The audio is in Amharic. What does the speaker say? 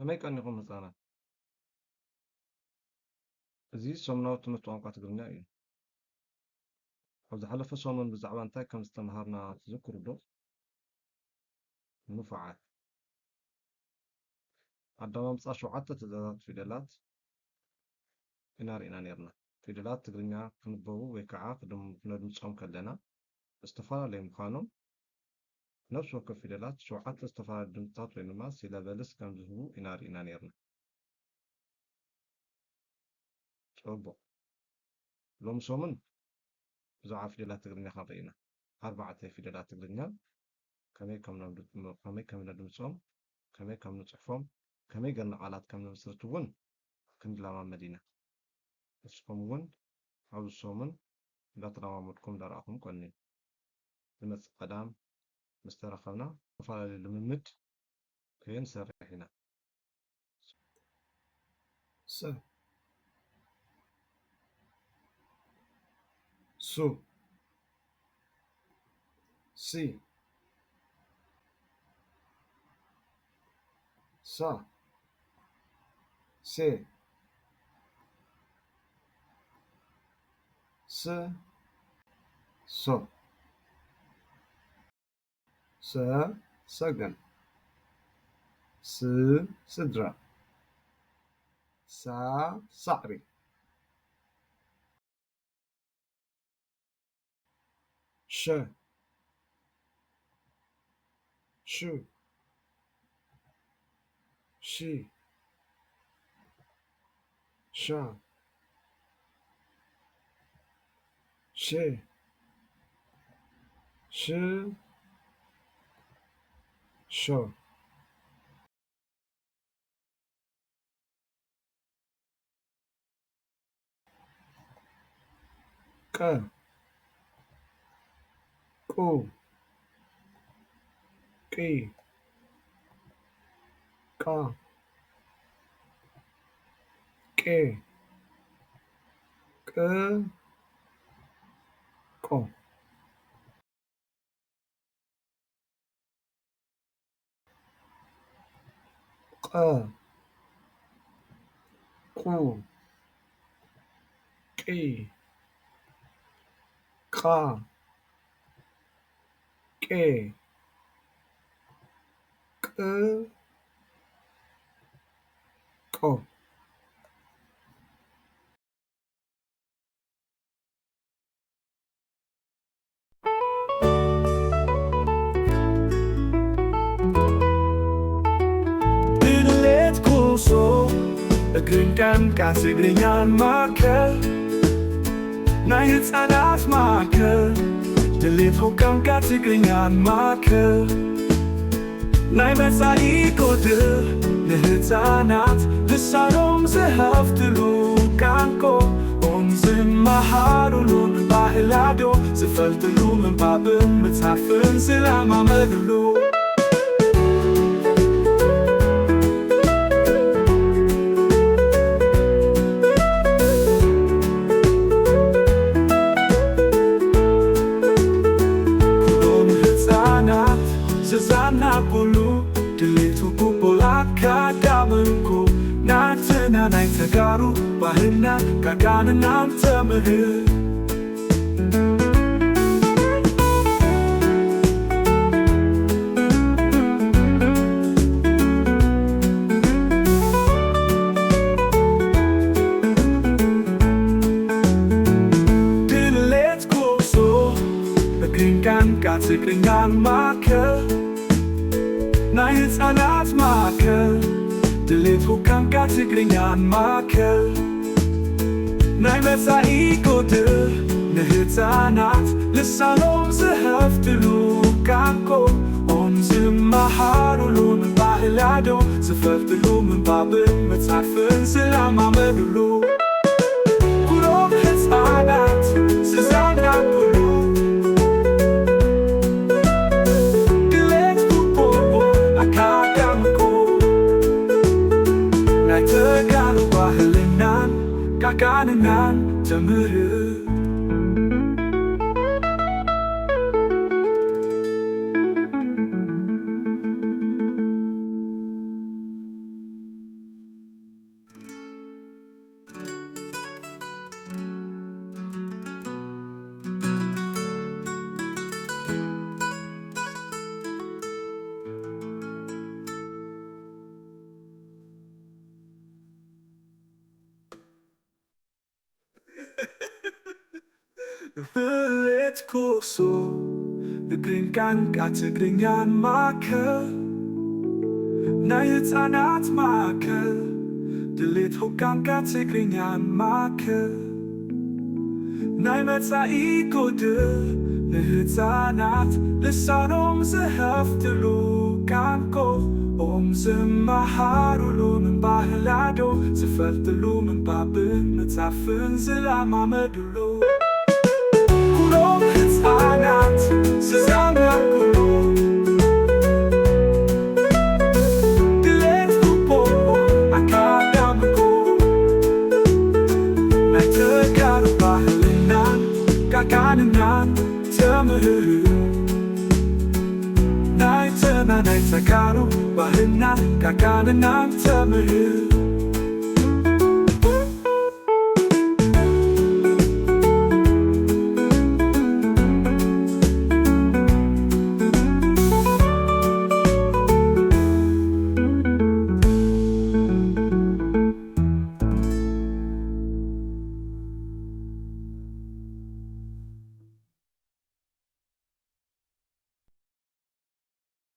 ከመይ ቀኒኹም ህፃናት? እዚ ሰሙናዊ ትምህርቲ ቋንቋ ትግርኛ እዩ። ኣብ ዝሓለፈ ሰሙን ብዛዕባ እንታይ ከም ዝተምሃርና ትዝክሩ ዶ? ንፉዓት ኣደማምፃ 7 ትእዛዛት ፊደላት ኢና ሪእና ነርና። ፊደላት ትግርኛ ክንበቡ ወይ ከዓ ክነድምፆም ከለና ዝተፈላለዩ ምዃኖም ነፍሲ ወከፍ ፊደላት 7 ዝተፈላለዩ ድምፅታት ወይ ድማ ሲለበልስ ከም ዝህቡ ኢና ሪእና ነርና። ፅቡቕ ሎሚ ሰሙን ብዛዕባ ፊደላት ትግርኛ ክንርኢ ኢና። 4 ፊደላት ትግርኛ ከመይ ከም ነድምፆም፣ ከመይ ከም ንፅሕፎም፣ ከመይ ገና ቃላት ከም ንምስርት እውን ክንለማመድ ኢና። ንስኹም እውን ኣብዚ ሰሙን እንዳተለማመድኩም እንዳረኣኹም ቆኒኑ ዝመፅእ ቀዳም ምስ ተረኸብና ዝተፈላለዩ ልምምድ ክንሰርሕ ኢና። ሱ ሲ ሳ ሴ ስ ሶ ሰ ሰገን ስ ስድራ ሳ ሳዕሪ ሸ ሹ ሺ ሻ ሼ ሽ ሾ ቀ ቁ ቂ ቃ ቄ ቅ ቆ ቀ ቁ ቂ ቃ ቄ ቅ ቆ እግርን ቀምቃ ትግርኛን ማዕከል ናይ ህፃናት ማዕከል ድሌት ቀምቃ ትግርኛን ማዕከል ናይ መጻኢ ቁድር ንህፃናት ልሳኖም ዝሃፍትሉ ቋንቋ ዝመሃሩሉ ባህላዶ ዝፈልጥሉ ምንባብን ምፅሓፍን ዝለማመድሉ ናይ ተጋሩ ባህልና ቃቃንና ተምህር ድሌት ኩርሶ እግርን ቀምቃ ትግርኛን ማዕከል ናይ ህፃናት ማዕከል ድሌት ቀምቃ ትግርኛን ማዕከል ናይ መጻኢ ቁድር ንህፃናት ልሳኖም ዝሃፍትሉ ቋንቋ ዝመሃሩሉ ባህላዶ ዝፈልጥሉ ምንባብን ምፅሓፍን ዝለማመድሉ ኩሎም ህፃናት ዝዛናግዕሉ ድሌት ኩቦቦ ኣካዳሚኩ ናይ ተጋሩ ባህልናን ቃቃንናን ተምህር ብልት ኩርሱ ንግሪንቃን ትግርኛን ማዕከል ናይ ህፃናት ማዕከል ድሌት ቋንቋ ትግርኛን ማዕከል ናይ መጻኢ ጎድል ንህፃናት ልሳኖም ዝኸፍትሉ ቋንቋ ዝመሃሩሉ ምንባህላዶ ዝፈልጥሉ ምንባብን መጻፍን ዝለማመድሉ ኩሎም ህፃናት ዝዘምርኩሉ ድሌት ኩቦ ኣካዳሚኩ ናይ ተጋሩ ባህልናን ቃቃንናን ተምህር ናይ ተጋሩ ባህልና ቃቃንናን ተምህር